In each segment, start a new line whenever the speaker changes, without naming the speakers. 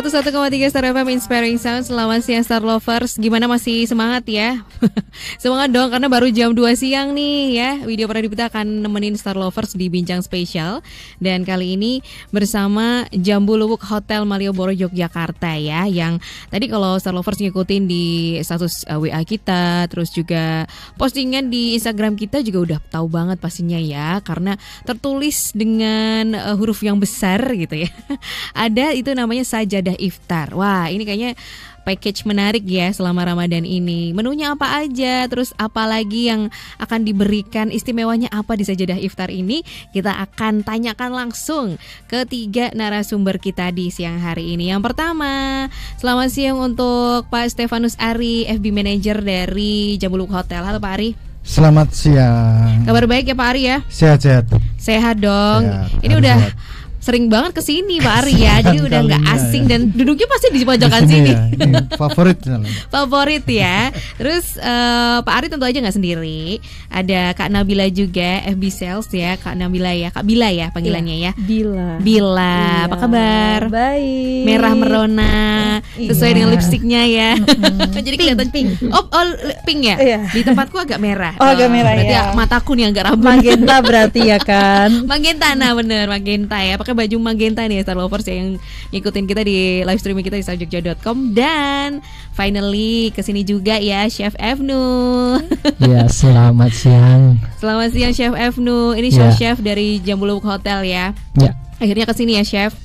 101,3 Star FM Inspiring Sound. Selamat siang Star Lovers. Gimana, masih semangat ya? Semangat dong, karena baru jam 2 siang nih ya. Video Pradipta akan nemenin Star Lovers di Bincang Spesial. Dan kali ini bersama Jambu Luwuk Hotel Malioboro Yogyakarta ya. Yang tadi kalau Star Lovers ngikutin di status WA kita, terus juga postingan di Instagram kita juga udah tahu banget pastinya ya. Karena tertulis dengan huruf yang besar gitu ya. Ada itu namanya sajadah iftar. Wah, ini kayaknya package menarik ya selama Ramadan ini. Menunya apa aja, terus apa lagi yang akan diberikan, istimewanya apa di sajadah iftar ini? Kita akan tanyakan langsung ke 3 narasumber kita di siang hari ini. Yang pertama, selamat siang untuk Pak Stefanus Ari, FB Manager dari Jambu Luwuk Hotel. Halo Pak Ari.
Selamat siang.
Kabar baik ya Pak Ari ya?
Sehat-sehat.
Sehat dong.
Sehat,
ini udah
sehat.
Sering banget kesini Pak Ari ya, jadi udah nggak asing ya. Dan duduknya pasti di pojokan sini.
Ya. Ini favorit.
Favorit ya. Terus Pak Ari tentu aja nggak sendiri, ada Kak Nabila juga, FB Sales ya, Kak Nabila ya, Kak Bila ya panggilannya ya.
Bila.
Iya. Apa kabar?
Baik.
Merah merona, sesuai dengan lipstiknya ya. Jadi kelihatan
pink.
Oh, pink ya.
Iya.
Di tempatku agak merah.
Oh, agak merah
berarti
ya.
Mataku nih agak rabun.
Magenta berarti ya kan.
Magenta, nah bener Magenta ya. Pakai baju magenta nih Star Lovers ya, yang ngikutin kita di live streaming kita di starjogja.com. Dan finally kesini juga ya Chef Evnu.
Ya, selamat siang.
Selamat siang Chef Evnu. Ini chef dari Jambu Luwuk Hotel ya.
Ya.
Akhirnya kesini ya Chef.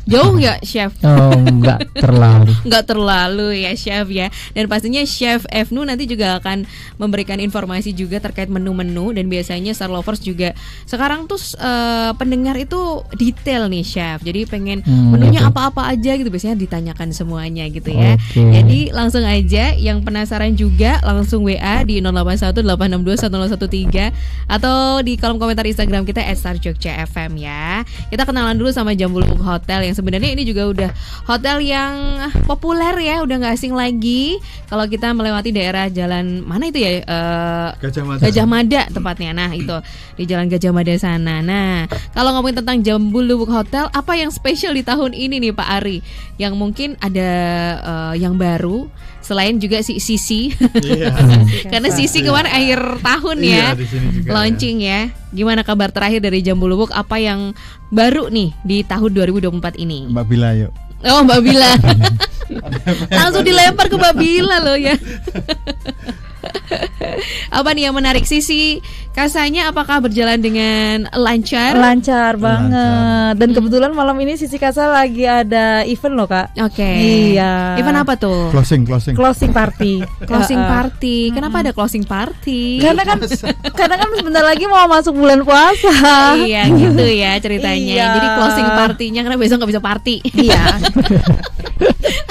Jauh nggak Chef?
Oh, nggak terlalu.
Nggak terlalu ya Chef ya. Dan pastinya Chef Evnu nanti juga akan memberikan informasi juga terkait menu-menu. Dan biasanya Star Lovers juga sekarang tuh pendengar itu detail nih Chef. Jadi pengen menunya
gitu.
apa-apa aja gitu, biasanya ditanyakan semuanya gitu ya.
Okay.
Jadi langsung aja yang penasaran juga langsung WA di 0818621013 atau di kolom komentar Instagram kita @starjogja_fm ya. Kita kenalan dulu sama Jambu Luwuk Hotel yang sebenarnya ini juga udah hotel yang populer ya, udah nggak asing lagi kalau kita melewati daerah jalan mana itu ya, Gajah Mada tepatnya. Nah itu di Jalan Gajah Mada sana. Nah kalau ngomongin tentang Jambu Luwuk Hotel, apa yang spesial di tahun ini nih Pak Ari, yang mungkin ada yang baru selain juga si Sisi, karena Sisi kemarin akhir tahun ya, launching ya. Gimana kabar terakhir dari Jambu Luwuk? Apa yang baru nih di tahun 2024 ini?
Mbak Bila yuk.
Oh Mbak Bila. Langsung dilempar ke Mbak Bila loh ya. Apa nih yang menarik? Sisi kasanya apakah berjalan dengan lancar?
Lancar banget. Dan kebetulan malam ini Sisi Kasa lagi ada event loh Kak.
Oke.
Iya.
Event apa tuh?
Closing
party.
Closing party. Kenapa ada closing party?
Karena kan sebentar lagi mau masuk bulan puasa.
Iya gitu ya ceritanya.
Iya.
Jadi closing partinya karena besok nggak bisa party.
Iya.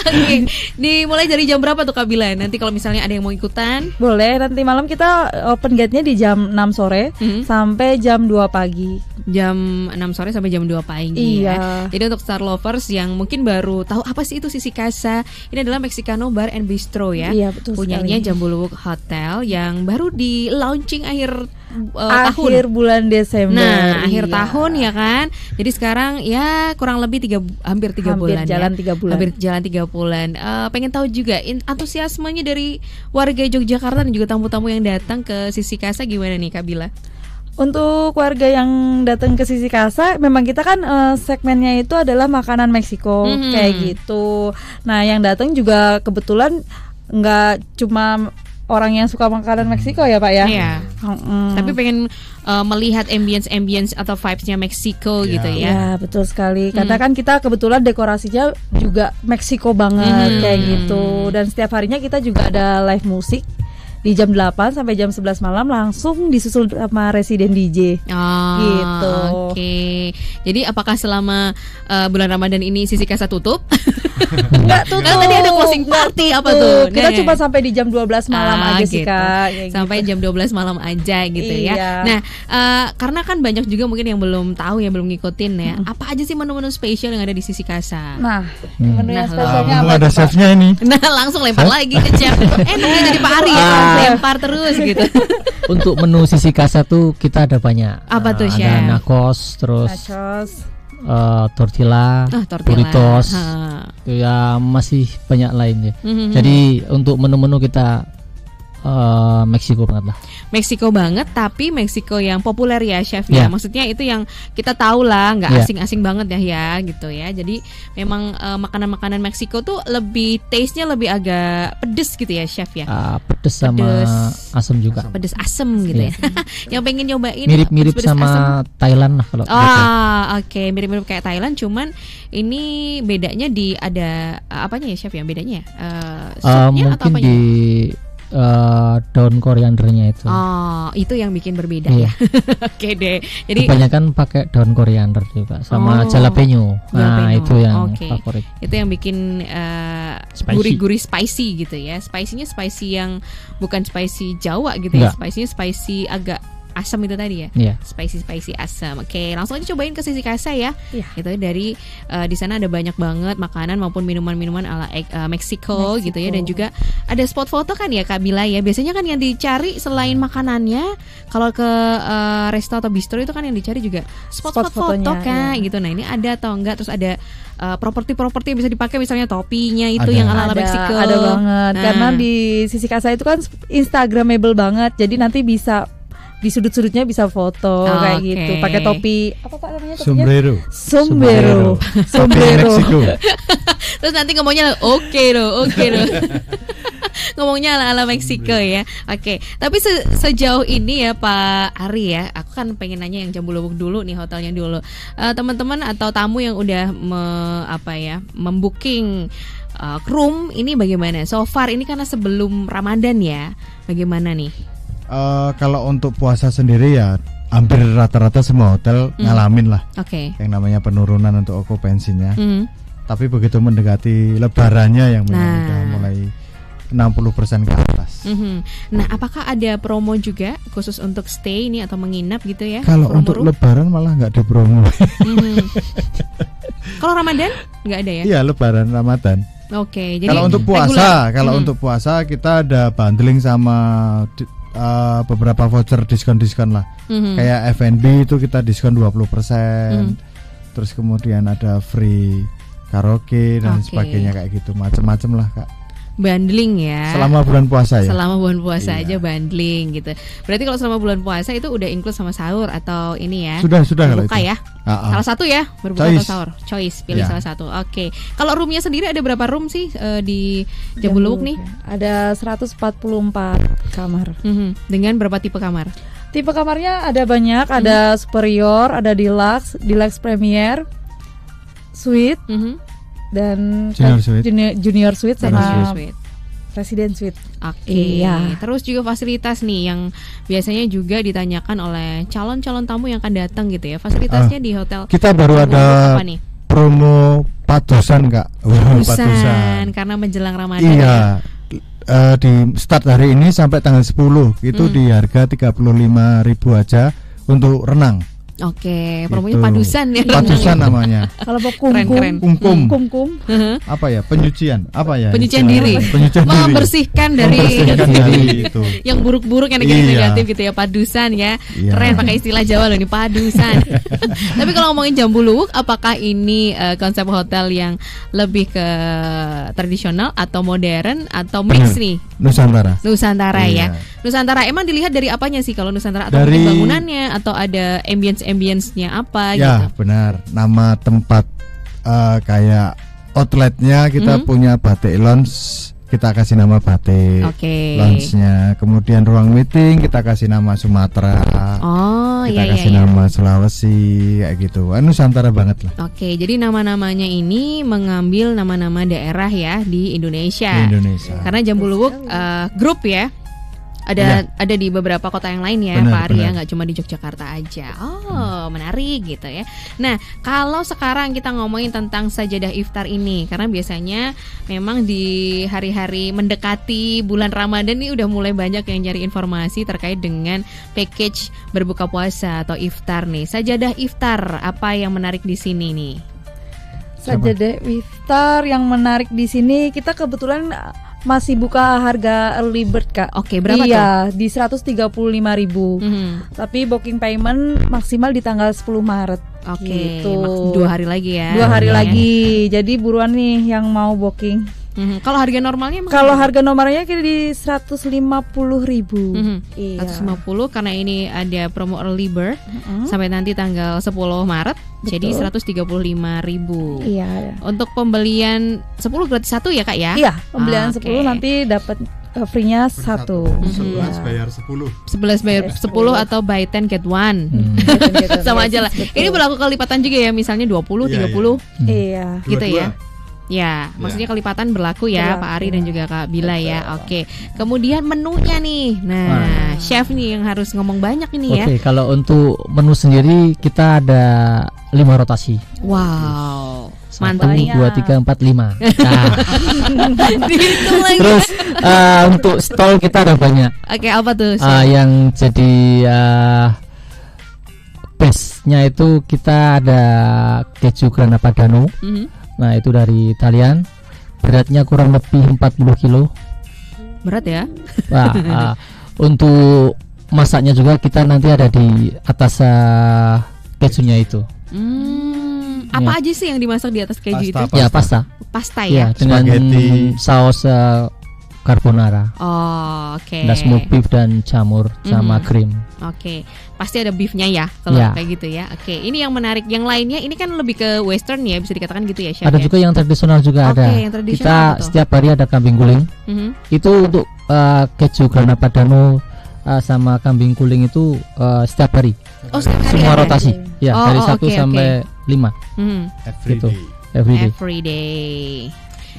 Oke. Dimulai dari jam berapa tuh Kak Bila? Nanti kalau misalnya ada yang mau ikutan,
boleh. Nanti malam kita open gate-nya di jam 6 sore sampai jam 2 pagi.
Jam 6 sore sampai jam 2 pagi.
Iya.
Ya. Jadi untuk Star Lovers yang mungkin baru tahu apa sih itu Sisi Kasa, ini adalah Mexicano Bar and Bistro ya.
Iya, betul
punyanya
sekali.
Jambu Luwuk Hotel yang baru di launching akhir
akhir bulan Desember.
Nah, akhir
iya.
tahun ya kan. Jadi sekarang ya kurang lebih hampir 3 bulan
jalan
ya.
3 bulan.
Hampir jalan 3 bulan. Pengen tahu juga antusiasmenya dari warga Yogyakarta dan juga tamu-tamu yang datang ke Sisi Kasa gimana nih Kak Bila?
Untuk warga yang datang ke Sisi Kasa, memang kita kan segmennya itu adalah makanan Meksiko kayak gitu. Nah, yang datang juga kebetulan nggak cuma orang yang suka makanan Meksiko ya Pak ya.
Iya. Tapi pengen melihat ambience atau vibes-nya Meksiko gitu ya.
Ya betul sekali. Karena kan kita kebetulan dekorasinya juga Meksiko banget kayak gitu. Dan setiap harinya kita juga ada live musik di jam 8 sampai jam 11 malam, langsung disusul sama residen DJ. Gitu.
Oke. Jadi apakah selama bulan Ramadan ini Sisi Kasa tutup?
Enggak tutup.
Kan tadi ada closing party apa tuh?
Kita cuma sampai di jam 12 malam aja sih
gitu.
Kak.
Sampai jam 12 malam aja gitu ya.
Iya.
Nah, karena kan banyak juga mungkin yang belum tahu, yang belum ngikutin ya. Apa aja sih menu-menu spesial yang ada di Sisi Kasa?
Nah, menu yang spesialnya
Mumpung
apa
ada
tuh, Pak?
chefnya ini.
Nah, langsung lempar lagi ke chef. Enak jadi Pak Ari ya, lempar terus gitu.
Untuk menu Sisi Kasa tuh kita ada banyak.
Apa tuh, Chef?
Ada nachos, terus
Nachos.
tortilla, burritos, ya masih banyak lain ya.
Mhm.
Jadi untuk menu-menu kita Meksiko banget lah.
Meksiko banget, tapi Meksiko yang populer ya chef ya.
Ya.
Maksudnya itu yang kita tahu lah, nggak
Ya.
asing-asing banget ya gitu ya. Jadi memang makanan-makanan Meksiko tuh lebih taste-nya lebih agak pedes gitu ya chef ya.
Pedes sama
Pedes.
asam juga.
Pedes asem gitu ya. Yang pengen nyobain
Mirip-mirip
pedes-pedes
sama
asem.
Thailand lah kalau gitu.
Oke, mirip-mirip kayak Thailand, cuman ini bedanya di ada apanya ya chef ya? Bedanya ya? Supnya atau
Mungkin
apanya?
di daun koriandernya itu.
Oh, itu yang bikin berbeda
Iya.
ya. Oke deh. Jadi
Kebanyakan pakai daun koriander juga sama
Oh,
jalapeno. Nah,
jalapeno.
itu yang
Oke.
favorit.
itu yang bikin
Spicy.
gurih-gurih spicy gitu ya. Spicy-nya spicy yang bukan spicy Jawa gitu ya.
Enggak.
Spicy-nya spicy agak asam itu tadi ya.
Iya.
Spicy asam. Oke, langsung aja cobain ke Sisi Kasa ya.
Iya.
Itu dari di sana ada banyak banget makanan maupun minuman-minuman ala Meksiko gitu ya, dan juga ada spot foto kan ya Kak Bila ya. Biasanya kan yang dicari selain makanannya, kalau ke resto atau bistro itu kan yang dicari juga spot foto
fotonya,
Kak
iya.
gitu. Nah, ini ada atau enggak? Terus ada properti-properti yang bisa dipakai, misalnya topinya itu
Ada.
yang ala Meksiko.
Ada banget.
Nah.
Karena di Sisi Kasa itu kan Instagramable banget. Jadi nanti bisa di sudut-sudutnya bisa foto kayak
Oke.
gitu. Pakai topi apa Pak namanya topinya?
Sombrero.
Sombrero.
Topi
Sombrero.
Meksiko.
Terus nanti ngomongnya oke loh. Ngomongnya ala Meksiko ya. Oke, tapi sejauh ini ya Pak Ari ya, aku kan pengen nanya yang Jambu Lubuk dulu nih, hotelnya dulu. Teman-teman atau tamu yang udah membooking room ini bagaimana? So far ini karena sebelum Ramadan ya. Bagaimana nih?
Kalau untuk puasa sendiri ya hampir rata-rata semua hotel ngalamin lah
Oke.
yang namanya penurunan untuk okupansinya.
Mhm.
Tapi begitu mendekati lebarannya yang memang
Nah.
udah mulai 60% ke atas.
Mhm. Nah, apakah ada promo juga khusus untuk stay ini atau menginap gitu ya?
Kalau
Promo
untuk
room?
lebaran malah nggak dipromo.
Mhm. Kalau Ramadan nggak ada ya?
Iya, lebaran Ramadan.
Oke, jadi
Kalau untuk
regular.
puasa, untuk puasa kita ada bundling sama beberapa voucher diskon lah.
Mhm.
Kayak F&B itu kita diskon 20%.
Mhm.
Terus kemudian ada free karaoke dan
Oke.
sebagainya kayak gitu, macam-macam lah Kak.
Bundling ya.
Selama bulan puasa ya.
Selama bulan puasa
Iya.
aja bundling gitu. Berarti kalau selama bulan puasa itu udah include sama sahur atau ini ya?
Sudah kalau
berbuka
itu.
ya. Salah satu ya, berbuka
Choice.
atau sahur. Choice, pilih
Ya.
salah satu. Oke. Kalau roomnya sendiri ada berapa room sih di Jambu Lubuk nih?
Ada 144 kamar.
Mhm. Dengan berapa tipe kamar?
Tipe kamarnya ada banyak, ada superior, ada deluxe premier, suite
Mhm.
dan
Junior suite.
junior suite
Dan
sama
junior suite.
resident suite.
Oke.
Iya.
Terus juga fasilitas nih yang biasanya juga ditanyakan oleh calon-calon tamu yang akan datang gitu ya. Fasilitasnya di hotel.
Kita baru
Jambu Lubuk
ada
apa nih?
promo padusan Kak.
Padusan karena menjelang Ramadan. ya.
Iya. Di start hari ini sampai tanggal 10 itu di harga 35.000 aja untuk renang.
Oke, promonya
Gitu.
padusan ya.
Padusan namanya.
Kalau mau
Keren-keren.
kumkum,
Kumkum.
kumkum,
Apa ya? Penyucian. Apa ya?
Pencucian
istilahnya?
diri.
Pencucian diri.
Membersihkan dari
Membersihkan dari itu.
yang buruk-buruk, yang
Iya.
negatif-negatif gitu ya, padusan ya.
Iya.
Keren pakai istilah Jawa loh nih, padusan. Tapi kalau ngomongin Jambu Lubuk, apakah ini konsep hotel yang lebih ke tradisional atau modern atau mix
Bener.
nih?
Nusantara.
Nusantara ya.
Iya.
Nusantara emang dilihat dari apanya sih kalau Nusantara, atau
Dari-
mungkin bangunannya atau ada ambience-nya apa
Ya,
gitu?
benar. Nama tempat kayak outletnya kita punya Batik Lounge, kita kasih nama Batik
Oke.
Lounge-nya. Kemudian ruang meeting kita kasih nama Sumatera.
Oh,
kita
iya
kasih
iya.
nama Sulawesi kayak gitu. Nusantara banget lah
Oke, jadi nama-namanya ini mengambil nama-nama daerah ya di Indonesia.
di Indonesia.
Karena Jambu Lubuk grup ya. Ada di beberapa kota yang lain ya,
Benar,
Pak Ari ya,
benar.
nggak cuma di Yogyakarta aja. Oh, menarik gitu ya. Nah, kalau sekarang kita ngomongin tentang sajadah iftar ini, karena biasanya memang di hari-hari mendekati bulan Ramadan ini udah mulai banyak yang nyari informasi terkait dengan package berbuka puasa atau iftar nih. Sajadah iftar, apa yang menarik di sini nih?
Sajadah iftar yang menarik di sini, kita kebetulan masih buka harga early bird Kak.
Oke, berapa
iya, di 135.000.
Mhm.
Tapi booking payment maksimal di tanggal 10 Maret.
Oke,
Gitu.
2 hari lagi ya.
2 hari
Oke.
lagi. Jadi buruan nih yang mau booking.
Kalau harga normalnya emang
Kalau harga nomornya kita di 150.000. Iya.
150 karena ini ada promo early bird sampai nanti tanggal 10 Maret. Jadi 135.000.
Iya.
Untuk pembelian 10 gratis 1 ya Kak ya?
Iya, pembelian
Oke.
10 nanti dapat free-nya 1.
11 bayar 10.
11 bayar 10 atau buy 10 get 1. Sama aja lah. Ini berlaku kelipatan juga ya, misalnya 20,
Iya,
30
Iya.
gitu ya.
Dua-dua.
Ya, maksudnya kelipatan berlaku ya
Berlaku.
Pak Ari dan juga Kak Bila ya. Oke. Kemudian menunya nih. Nah, chef nih yang harus ngomong banyak ini ya.
Oke, kalau untuk menu sendiri kita ada 5 rotasi.
Wow.
1,
Mantap nih.
2, 3, 4, 5. Nah,
Dihitung lagi.
terus untuk stol kita ada banyak.
Oke, apa tuh? Chef?
Yang jadi base-nya itu kita ada keju Grana Padano.
Mhm.
Nah, itu dari Italian. Beratnya kurang lebih 40 kilo.
Berat ya?
Nah, untuk masaknya juga kita nanti ada di atas kejunya itu.
Apa aja sih yang dimasak di atas keju itu?
Pasta.
Ya, pasta.
Pasta
Ya,
ya.
dengan
Spaghetti.
saus carbonara.
Oh, oke.
Ada smoked beef dan jamur sama krim.
Oke, pasti ada beefnya ya kalau
Ya.
kayak gitu ya. Oke, ini yang menarik. Yang lainnya ini kan lebih ke western ya, bisa dikatakan gitu ya, chef.
Ada
ya?
juga yang tradisional juga
Oke,
ada.
yang tradisional
Kita
apa tuh?
setiap hari ada kambing guling.
Mhm.
Itu untuk keju Grana Padano sama kambing guling itu setiap hari.
Oh, setiap hari
Semua
ada?
rotasi. Ya,
Oh,
dari
oh,
1
oke,
sampai 5
Mhm.
Every
gitu.
day.
everyday.
Everyday.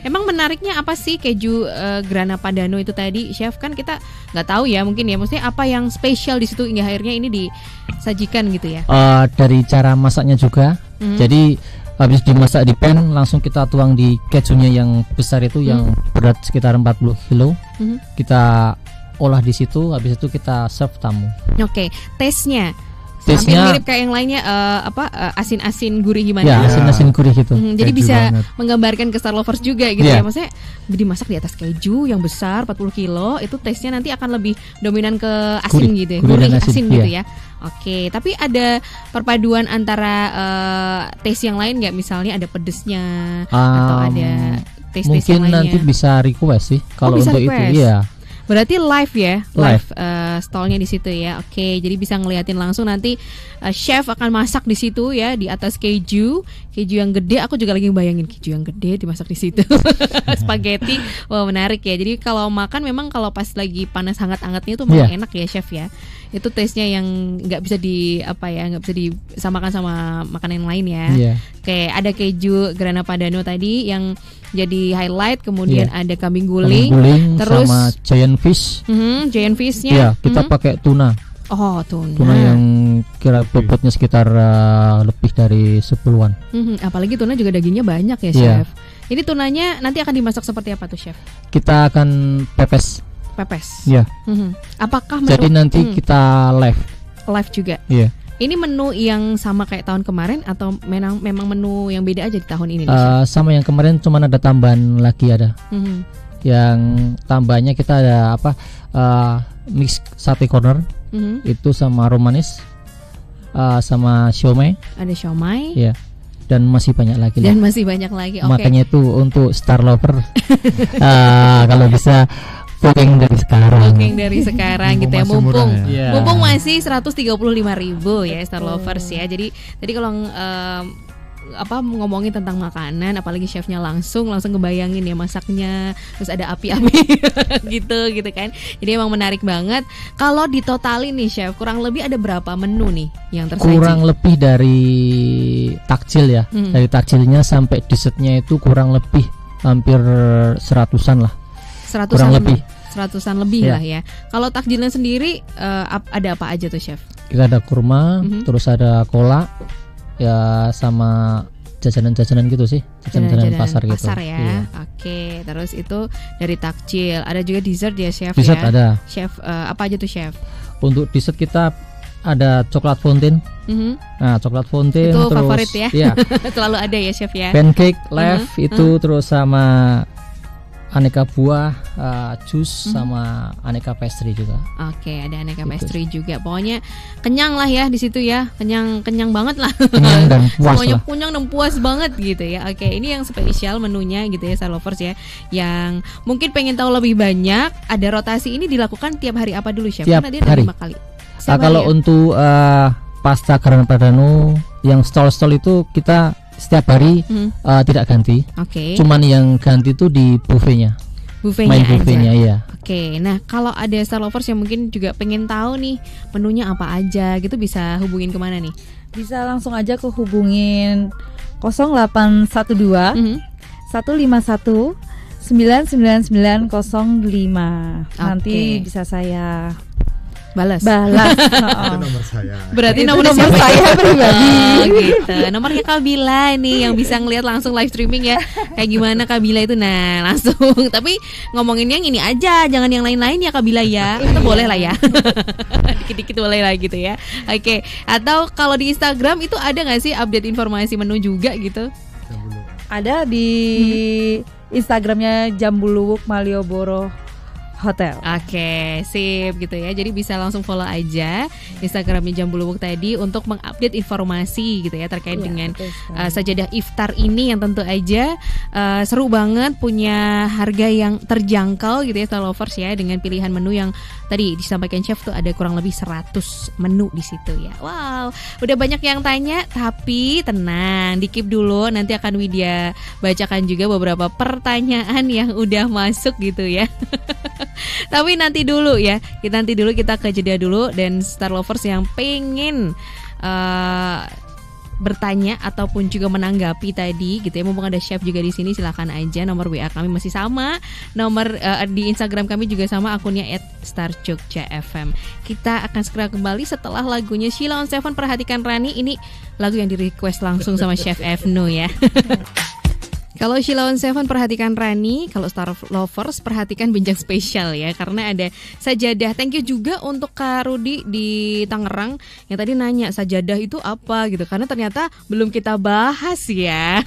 Emang menariknya apa sih keju Grana Padano itu tadi, chef? Kan kita nggak tahu ya, mungkin ya. Maksudnya apa yang spesial di situ hingga akhirnya ini disajikan gitu ya?
Dari cara masaknya juga. Jadi habis dimasak di pan langsung kita tuang di kejunya yang besar itu yang berat sekitar 40 kilo.
Mhm.
Kita olah di situ, habis itu kita serve tamu.
Oke, taste-nya.
Taste-nya-
Hampir mirip kayak yang lainnya asin-asin gurih gimana?
Ya,
Ya.
asin-asin gurih gitu.
Jadi
Keju
bisa
banget.
menggambarkan ke Star Lovers juga gitu
Iya.
ya. Maksudnya dimasak di atas keju yang besar 40 kilo, itu taste-nya nanti akan lebih dominan ke asin
Gurih.
gitu ya.
Gurih
Gurih
dan
asin,
asin,
gitu
iya.
ya. Oke, tapi ada perpaduan antara taste yang lain nggak? Misalnya ada pedesnya atau ada taste-taste
Mungkin
yang lainnya.
nanti bisa request sih kalau
bisa
untuk
request.
itu. Iya.
Berarti live ya,
Live.
stallnya di situ ya. Oke, jadi bisa ngeliatin langsung nanti chef akan masak di situ ya di atas keju yang gede. Aku juga lagi bayangin keju yang gede dimasak di situ. Spaghetti, wah menarik ya. Jadi kalau makan memang kalau pas lagi panas hangat-hangatnya itu malah
Iya.
enak ya chef ya. Itu taste-nya yang nggak bisa nggak bisa disamakan sama makanan yang lain ya.
Iya.
Oke, ada keju Grana Padano tadi yang jadi highlight, kemudian
Iya.
ada kambing guling,
Guling
terus
sama giant fish.
giant fish-nya.
Iya, kita pakai tuna.
Oh, tuna.
Tuna yang kira bobotnya sekitar lebih dari 10-an.
Apalagi tuna juga dagingnya banyak ya,
Iya.
chef. Ini tunanya nanti akan dimasak seperti apa tuh, chef?
Kita akan pepes.
Pepes.
Iya.
Apakah menu
Jadi nanti kita live.
live juga?
Iya.
Ini menu yang sama kayak tahun kemarin atau memang menu yang beda aja di tahun ini nih, chef?
Sama yang kemarin cuman ada tambahan lagi ada.
Mhm.
Yang tambahnya kita ada mix sate corner
Mhm.
itu sama romanis sama siomay
Ada siomay
ya, dan masih banyak lagi lah.
dan masih banyak lagi. Oke.
Makanya itu untuk Star Lover kalau bisa booking dari sekarang.
Booking dari sekarang gitu ya,
Mumpung masih
mumpung
murah ya.
Iya.
mumpung masih 135.000 ya Star Lovers ya. Jadi tadi kalau ngomongin tentang makanan, apalagi chefnya langsung ngebayangin ya masaknya, terus ada api-api gitu kan. Jadi emang menarik banget. Kalau ditotalin nih chef, kurang lebih ada berapa menu nih yang tersaji?
Kurang lebih dari takjil ya. Dari takjilnya sampai dessertnya itu kurang lebih hampir 100-an lah.
100-an
kurang lebih.
100-an lebih
Iya.
lah ya. Kalau takjilnya sendiri ada apa aja tuh chef?
Kita ada kurma, terus ada cola, ya sama jajanan-jajanan gitu sih, jajanan pasar gitu.
Pasar ya.
Iya.
Oke, terus itu dari takjil. Ada juga dessert ya chef
Dessert
ya.
ada.
Chef apa aja tuh chef?
Untuk dessert kita ada coklat fountain.
Mhm.
Nah, coklat fountain
Itu
terus
favorit ya?
iya,
Selalu ada ya chef ya.
pancake, left itu terus sama aneka buah, jus sama aneka pastry juga.
Oke, ada aneka
Gitu.
pastry juga. Pokoknya kenyang lah ya di situ ya. Kenyang banget lah.
Kenyang dan puas
Semuanya
lah.
kenyang dan puas banget gitu ya. Oke, ini yang spesial menunya gitu ya Star Lovers ya. Yang mungkin pengen tahu lebih banyak, ada rotasi ini dilakukan tiap hari apa dulu Chef?
Tiap
Karena dia ada
hari.
5 kali. Setiap
Kalau
hari ya?
untuk pasta Gran Padano yang stall-stall itu kita setiap hari tidak ganti.
Oke.
Cuman yang ganti itu di buffetnya.
Buffetnya
Main
aja.
buffetnya ya.
Oke, nah kalau ada Star Lovers yang mungkin juga pengen tahu nih menunya apa aja gitu, bisa hubungin kemana nih?
Bisa langsung aja ke hubungin 0812
Mhm.
151 99905. Nanti
Oke.
bisa saya
Balas.
balas.
Itu nomor saya.
Berarti
Itu
nomornya
nomor
siapa?
saya pribadi.
Oh, gitu. Nomornya Kabila nih yang bisa ngelihat langsung live streaming ya. Kayak gimana Kabila itu, nah langsung. Tapi ngomongin yang ini aja, jangan yang lain-lain ya Kabila ya. Atau boleh lah ya. Dikit-dikit boleh lah gitu ya. Oke. Atau kalau di Instagram itu ada nggak sih update informasi menu juga gitu?
Ada di Instagramnya Jambuluwuk Malioboro Hotel.
Oke, sip gitu ya. Jadi bisa langsung follow aja Instagramnya Jambuluwuk tadi untuk mengupdate informasi gitu ya terkait
Iya,
dengan
betul sekali.
sajadah iftar ini yang tentu aja seru banget, punya harga yang terjangkau gitu ya Star Lovers ya, dengan pilihan menu yang tadi disampaikan chef tuh ada kurang lebih 100 menu di situ ya. Wow, udah banyak yang tanya, tapi tenang, di-keep dulu, nanti akan Widya bacakan juga beberapa pertanyaan yang udah masuk gitu ya. Tapi nanti dulu ya, kita ke jeda dulu. Dan Star Lovers yang pengen bertanya ataupun juga menanggapi tadi gitu ya, mumpung ada chef juga di sini, silakan aja. Nomor WA kami masih sama, nomor di Instagram kami juga sama, akunnya @starjogjafm. Kita akan segera kembali setelah lagunya Sheila on Seven, Perhatikan Rani. Ini lagu yang di request langsung sama Chef Evnu ya. Kalau Sheila on Seven, Perhatikan Rani. Kalau Star Lovers, perhatikan Bincang Spesial ya, karena ada sajadah. Thank you juga untuk Kak Rudi di Tangerang yang tadi nanya sajadah itu apa gitu, karena ternyata belum kita bahas ya.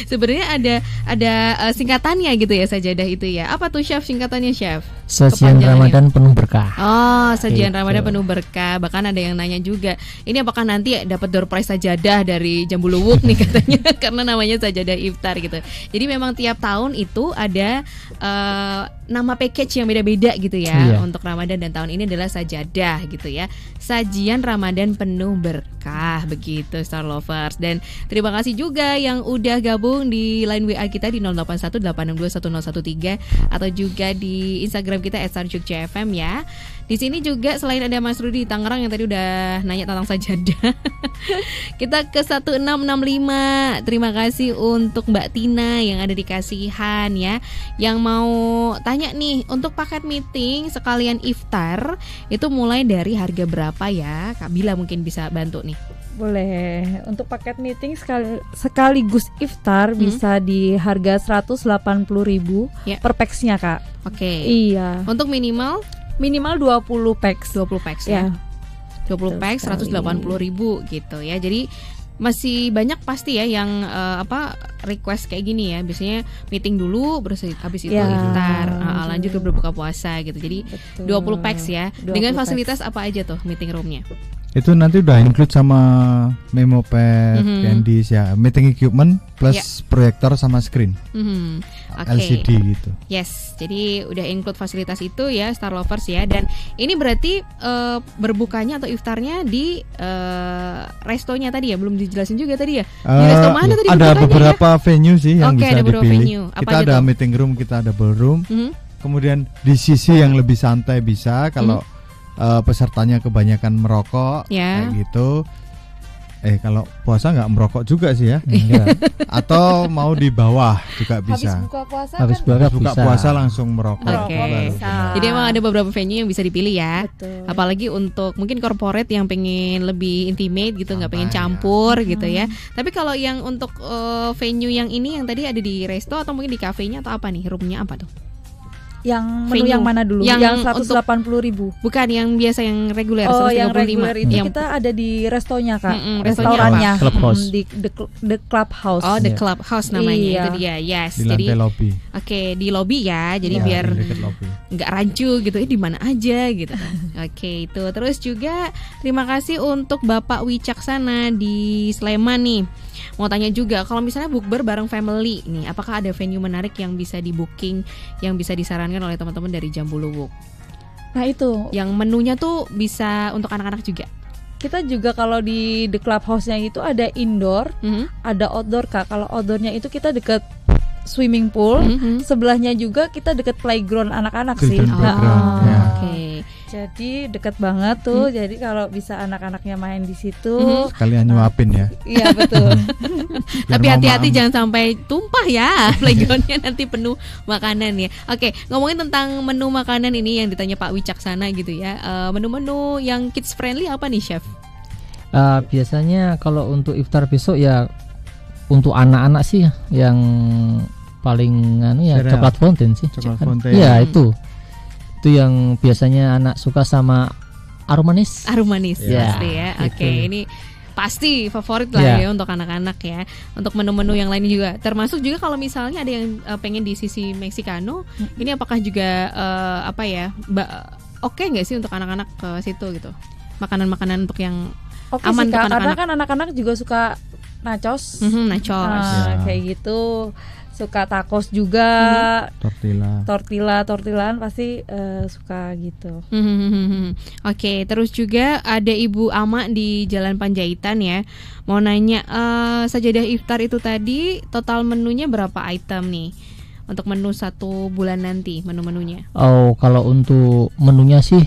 Sebenarnya ada singkatannya gitu ya sajadah itu ya. Apa tuh Chef singkatannya Chef?
Sajian
Kepanjangannya.
Ramadan penuh berkah.
Oh, sajian
Gitu.
Ramadan penuh berkah. Bahkan ada yang nanya juga, ini apakah nanti dapat door prize sajadah dari Jambuluwuk nih katanya, karena namanya sajadah iftar gitu. Jadi memang tiap tahun itu ada nama package yang beda-beda gitu ya.
Iya.
Untuk Ramadan, dan tahun ini adalah sajadah gitu ya. Sajian Ramadan penuh berkah, begitu Star Lovers. Dan terima kasih juga yang udah gabung di line WA kita di 0818621013 atau juga di Instagram kita @starjogjafm ya. Di sini juga selain ada Mas Rudi di Tangerang yang tadi udah nanya tentang sajadah. Kita ke 1665. Terima kasih untuk Mbak Tina yang ada di Kasihan ya, yang mau tanya nih, untuk paket meeting sekalian iftar itu mulai dari harga berapa ya? Kak Bila mungkin bisa bantu nih.
Boleh. Untuk paket meeting sekaligus iftar bisa di harga 180.000
Ya.
per packsnya, Kak.
Oke.
Iya.
Untuk minimal
Minimal 20 packs.
20 packs
Ya.
ya. 20
Betul
packs
sekali.
180.000 gitu ya. Jadi masih banyak pasti ya yang request kayak gini ya. Biasanya meeting dulu, habis itu
Ya.
iftar, lanjut ke berbuka puasa gitu. Jadi
Betul.
20 packs ya.
20
Dengan
packs.
fasilitas apa aja tuh meeting roomnya?
Itu nanti udah include sama memo pad, candies ya, meeting equipment plus
Ya.
proyektor sama screen
Oke.
LCD gitu.
Yes, jadi udah include fasilitas itu ya Star Lovers ya. Dan ini berarti berbukanya atau iftarnya di restonya tadi ya, belum dijelasin juga tadi ya. Di resto mana tadi
ada
berbukanya
beberapa venue sih yang
Oke,
bisa
ada beberapa
dipilih.
venue. Apa
Kita
aja
ada
tuh?
meeting room, kita ada ballroom.
ya?
Kemudian di sisi yang lebih santai bisa kalau pesertanya kebanyakan merokok
Ya.
kayak gitu. Kalau puasa nggak merokok juga sih ya.
Enggak.
Atau mau di bawah juga
Habis
bisa.
buka puasa
Habis
kan
buka
Buka
bisa.
puasa langsung merokok.
Oke.
Baru
Bisa.
benar.
Jadi emang ada beberapa venue yang bisa dipilih ya.
Betul.
Apalagi untuk mungkin corporate yang pengen lebih intimate gitu, nggak pengen
Santai, ya.
campur gitu ya. Tapi kalau yang untuk venue yang ini yang tadi ada di resto atau mungkin di kafenya atau apa nih, roomnya apa tuh?
Yang menu
Venue.
yang mana dulu?
Yang
Yang 180.000.
Bukan yang biasa, yang reguler
Oh,
135.
yang reguler itu
Yang
kita ada di restonya, Kak.
Restonya
Restorannya.
apa? Clubhouse.
Di the Clubhouse.
Oh, The
Iya.
Clubhouse namanya.
Iya.
Itu dia. Yes.
Di
Jadi
lantai lobby.
oke, di lobby ya. Jadi
Ya,
biar
di dekat lobby.
nggak rancu gitu, di mana aja gitu kan. Oke, itu terus juga terima kasih untuk Bapak Wicaksana di Sleman nih. Mau tanya juga, kalau misalnya bukber bareng family nih, apakah ada venue menarik yang bisa di booking, yang bisa disarankan oleh teman-teman dari Jambu Luwuk?
Nah, itu.
Yang menunya tuh bisa untuk anak-anak juga.
Kita juga kalau di the Clubhouse-nya itu ada indoor,
Mhm.
ada outdoor, Kak. Kalau outdoornya itu kita deket swimming pool,
Mhm.
sebelahnya juga kita deket playground anak-anak sih.
Children playground,
Oh,
ya.
oke.
Jadi deket banget tuh. Jadi kalau bisa anak-anaknya main di situ,
Sekalian nyuapin ya.
iya betul.
Biar
Tapi
mama
hati-hati
am-
jangan sampai tumpah ya playgroundnya nanti penuh makanan ya. Oke, ngomongin tentang menu makanan ini yang ditanya Pak Wicaksana gitu ya. Menu-menu yang kids friendly apa nih, Chef?
Biasanya kalau untuk iftar besok ya untuk anak-anak sih yang paling ya
Cereal.
coklat fountain sih.
Coklat fountain.
Iya, itu yang biasanya anak suka sama aromanis.
Manis
Ya,
pasti ya. Oke,
itu.
ini pasti favorit lah
Ya.
ya untuk anak-anak ya. Untuk menu-menu yang lain juga. Termasuk juga kalau misalnya ada yang pengen di sisi Meksikano, ini apakah juga apa ya? Oke nggak sih untuk anak-anak ke situ gitu? Makanan-makanan untuk yang
Oke
aman
sih,
untuk
Kak, karena
anak-anak.
kan anak-anak juga suka nachos.
nachos.
Ya.
Kayak gitu. Suka tacos juga, tortillaan pasti suka gitu.
Oke, terus juga ada Ibu Ama di Jalan Panjaitan ya. Mau nanya, sajadah iftar itu tadi total menunya berapa item nih? Untuk menu 1 bulan nanti, menu-menunya.
Oh, kalau untuk menunya sih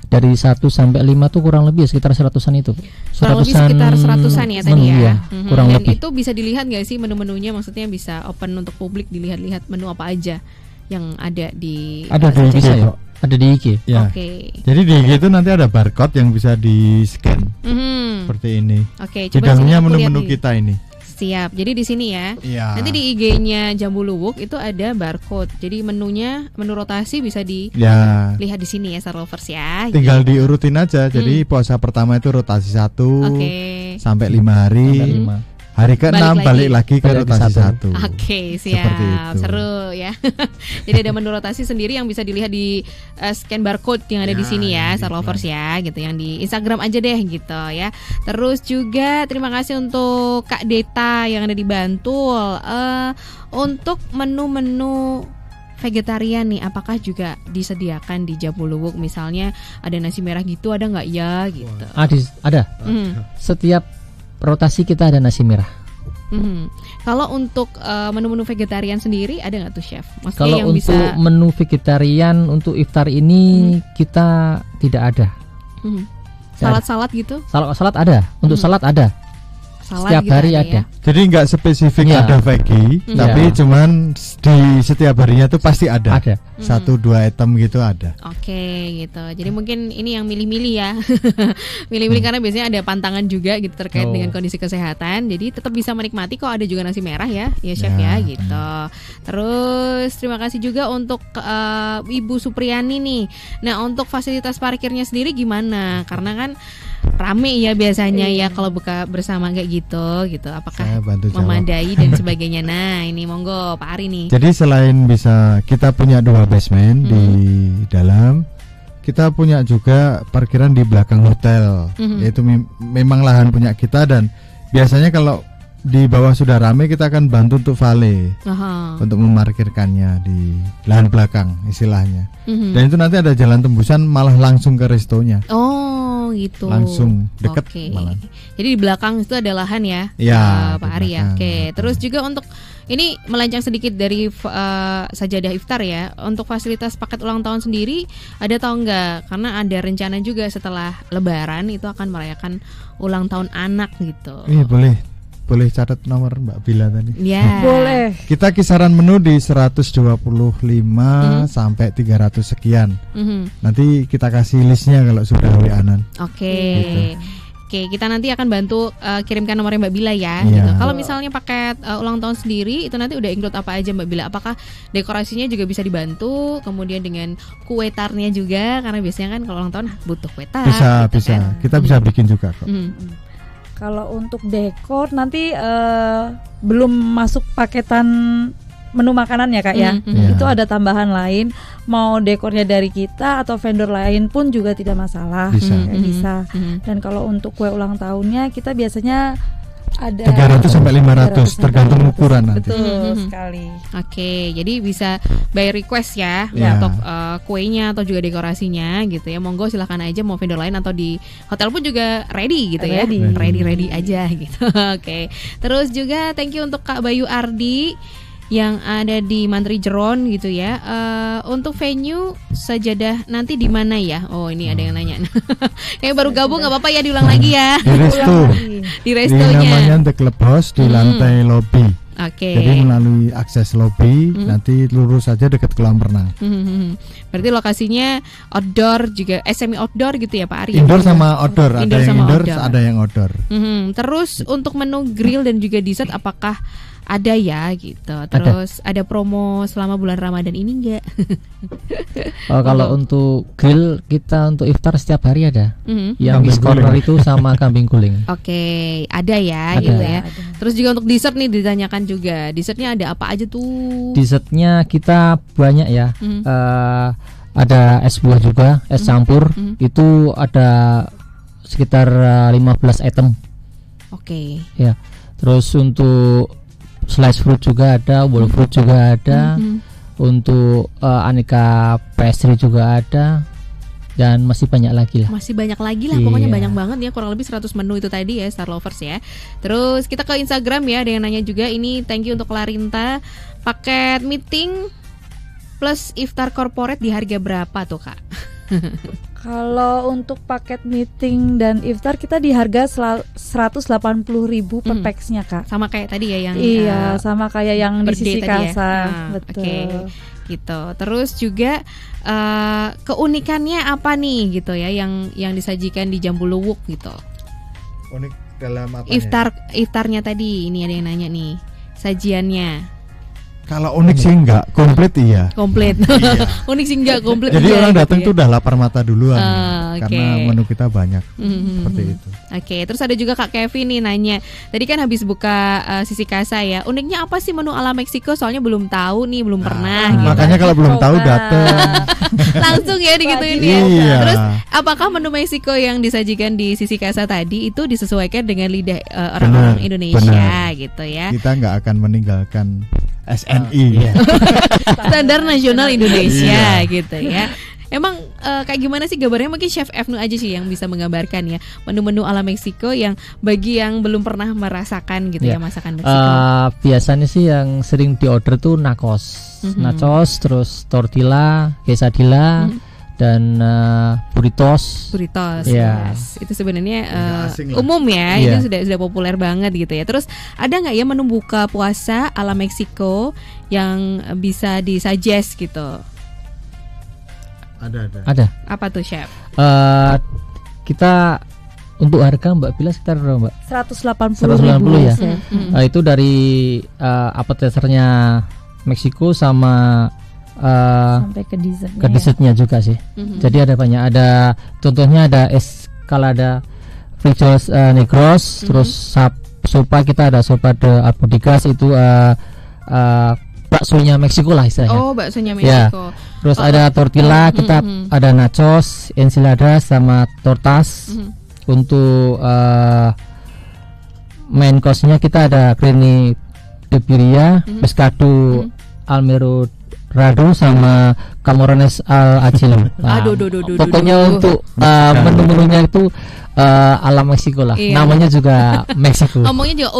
dari 1 sampai 5 tuh kurang lebih sekitar 100-an itu.
Kurang lebih sekitar 100-an ya tadi
menu,
ya.
kurang
Dan
lebih.
itu bisa dilihat nggak sih menu-menunya? Maksudnya bisa open untuk publik, dilihat-lihat menu apa aja yang ada di
Ada di
sajadah.
Bisa ya? Ada di IG.
Ya.
Oke.
Jadi di IG itu nanti ada barcode yang bisa di scan seperti ini.
Oke,
Di
coba
dalamnya
sini aku lihat
menu-menu
nih.
kita ini.
Siap. Jadi di sini ya.
Iya.
Nanti di IG-nya Jambu Luwuk itu ada barcode. Jadi menu rotasi bisa
Ya.
dilihat di sini ya, Star Lovers ya.
Tinggal diurutin aja. Jadi puasa pertama itu rotasi 1
Oke.
sampai 5 hari.
Sampai 5.
Hari ke-6 balik lagi ke
Balik lagi
rotasi 1.
Oke,
Seperti
siap.
itu.
Seru ya. Jadi ada menu rotasi sendiri yang bisa dilihat di scan barcode yang ada di
Ya,
sini ya,
gitu
Star Lovers ya, gitu. Yang di Instagram aja deh gitu ya. Terus juga terima kasih untuk Kak Deta yang ada di Bantul. Untuk menu-menu vegetarian nih, apakah juga disediakan di Jambu Luwuk? Misalnya ada nasi merah gitu, ada nggak ya gitu?
Ada. Setiap rotasi kita ada nasi merah.
Kalau untuk menu-menu vegetarian sendiri ada nggak tuh, Chef? Maksudnya
Kalau
yang
untuk
bisa
menu vegetarian untuk iftar ini kita tidak ada.
salad-salad gitu?
Salad ada. Untuk salad ada.
Salad
Setiap
gitu
hari
ya?
ada.
Jadi nggak spesifik
Iya.
ada veggie, tapi
Iya.
cuman di setiap harinya tuh pasti ada.
Ada.
1-2 item gitu ada.
Oke gitu. Jadi mungkin ini yang milih-milih ya. Milih-milih karena biasanya ada pantangan juga gitu terkait
Oh.
dengan kondisi kesehatan. Jadi tetap bisa menikmati kok, ada juga nasi merah ya Chef
Ya,
ya gitu. Terus terima kasih juga untuk Ibu Supriyani nih. Nah, untuk fasilitas parkirnya sendiri gimana? Karena kan rame ya biasanya ya kalau buka bersama kayak gitu. Apakah
Saya bantu jawab.
memadai dan sebagainya? Nah, ini monggo Pak Ari nih.
Jadi selain bisa kita punya 2 basement di dalam, kita punya juga parkiran di belakang hotel. Yaitu memang lahan punya kita, dan biasanya kalau di bawah sudah rame kita akan bantu untuk valet
Aha.
untuk memarkirkannya di lahan belakang istilahnya.
Mhm.
Dan itu nanti ada jalan tembusan malah langsung ke restonya.
Oh gitu.
Langsung deket
Oke.
malah.
Jadi di belakang itu ada lahan ya,
Ya,
Pak
di
Ari ya.
belakang.
Oke. Terus juga untuk ini melenceng sedikit dari sajadah iftar ya. Untuk fasilitas paket ulang tahun sendiri ada atau enggak? Karena ada rencana juga setelah Lebaran itu akan merayakan ulang tahun anak gitu.
Iya, boleh catat nomor Mbak Bila tadi.
Ya.
Boleh.
Kita kisaran menu di 125 sampai 300 sekian.
Mhm.
Nanti kita kasih listnya kalau sudah WA-an.
Oke.
Gitu.
Oke, kita nanti akan bantu kirimkan nomornya Mbak Bila ya.
Iya.
Gitu. Kalau misalnya paket ulang tahun sendiri, itu nanti udah include apa aja Mbak Bila? Apakah dekorasinya juga bisa dibantu? Kemudian dengan kue tartnya juga, karena biasanya kan kalau ulang tahun butuh kue tart.
Bisa,
gitu
bisa.
kan.
Kita bisa bikin juga kok.
Kalau untuk dekor nanti belum masuk paketan menu makanan ya Kak ya.
Iya.
Itu ada tambahan lain. Mau dekornya dari kita atau vendor lain pun juga tidak masalah.
Bisa.
Kayak bisa. Dan kalau untuk kue ulang tahunnya kita biasanya ada
300 sampai 500
300
tergantung
sampai 500.
ukuran nanti.
Betul sekali.
Oke, jadi bisa by request ya
Ya.
untuk kuenya atau juga dekorasinya gitu ya. Monggo silahkan aja mau vendor lain atau di hotel pun juga ready gitu ya. Ready aja gitu. Oke. Terus juga thank you untuk Kak Bayu Ardi yang ada di Mantri Jeron gitu ya. Untuk venue sajadah nanti di mana ya? Oh ini ada yang nanya. Yang baru gabung nggak apa-apa ya, diulang lagi ya.
Di resto.
Di
Ini
restonya.
namanya The Clubhouse di lantai lobby.
Oke.
Jadi melalui akses lobby nanti lurus saja dekat kolam renang.
Berarti lokasinya outdoor juga, semi outdoor gitu ya Pak Ari?
Indoor sama outdoor,
Indoor
ada yang
sama
indoor,
outdoor.
ada yang outdoor.
Terus untuk menu grill dan juga dessert apakah ada ya gitu? Terus ada promo selama bulan Ramadan ini enggak?
Kalau untuk grill kita untuk iftar setiap hari ada. Yang
Kambing
Miss Corner
guling.
itu sama kambing guling.
Oke, ada ya
Ada.
gitu ya. Terus juga untuk dessert nih ditanyakan juga. Dessertnya ada apa aja tuh?
Dessertnya kita banyak ya. Ada es buah juga, es campur. Itu ada sekitar 15 item
Oke.
ya. Terus untuk slice fruit juga ada, whole fruit juga ada. Untuk aneka pastry juga ada. Dan masih banyak lagi lah.
Masih banyak lagi lah, pokoknya
Iya.
banyak banget ya, kurang lebih 100 menu itu tadi ya Star Lovers ya. Terus kita ke Instagram ya, ada yang nanya juga ini, thank you untuk Larinta. Paket meeting plus iftar corporate di harga berapa tuh Kak?
Kalau untuk paket meeting dan iftar kita di harga 180.000 per packsnya Kak.
Sama kayak tadi ya yang
Iya, sama kayak yang di
birthday
sisi
tadi ya.
kasa.
Oke.
Betul.
Gitu. Terus juga keunikannya apa nih gitu ya yang disajikan di Jambu Luwuk gitu.
Unik dalam apa?
Iftarnya tadi ini ada yang nanya nih. Sajiannya
Kalau unik sih enggak, komplit iya.
komplit. Unik sih enggak komplit.
Jadi
iya,
orang
gitu
datang
ya.
tuh udah lapar mata duluan
Oke.
karena menu kita banyak seperti itu.
Oke, terus ada juga Kak Kevin nih nanya. Tadi kan habis buka sisi kasa ya. Uniknya apa sih menu ala Meksiko? Soalnya belum tahu nih, belum pernah gitu.
Makanya kalau belum tahu datang.
Langsung ya digituin ya.
Iya.
Terus apakah menu Meksiko yang disajikan di sisi kasa tadi itu disesuaikan dengan lidah orang-orang
Benar,
Indonesia gitu ya?
Kita nggak akan meninggalkan SNI.
Iya.
Standar nasional Indonesia
Iya.
gitu ya. Emang kayak gimana sih gambarnya? Mungkin Chef Efnu aja sih yang bisa menggambarkan ya menu-menu ala Meksiko yang bagi yang belum pernah merasakan gitu ya masakan Meksiko.
Biasanya sih yang sering diorder tuh nachos, terus tortilla, quesadilla, dan burritos.
Burritos,
Iya.
yes. Itu sebenarnya
Nggak asing lah.
umum ya,
Iya.
itu sudah populer banget gitu ya. Terus ada nggak ya menu buka puasa ala Meksiko yang bisa disuggest gitu?
Ada.
Ada.
Apa tuh Chef?
Kita untuk harga Mbak Bila sekitar berapa Mbak?
180.000
ya.
Chef.
Itu dari appetizer-nya Meksiko sama
Sampai ke dessertnya.
ke dessertnya juga sih. Jadi ada banyak. Ada contohnya ada escalada frijoles negros, terus sopa kita ada sopa de albudigas itu baksonya Meksiko lah istilahnya.
Oh, baksonya
Ya.
Meksiko.
Terus ada tortilla, kita ada nachos, enchiladas sama tortas. Untuk main course-nya kita ada creamy de birria, pescado almero rado sama camarones al ajillo.
Aduh.
Pokoknya untuk menu-menunya itu ala Meksiko lah.
Iya.
Namanya juga Meksiko.
Ngomongnya juga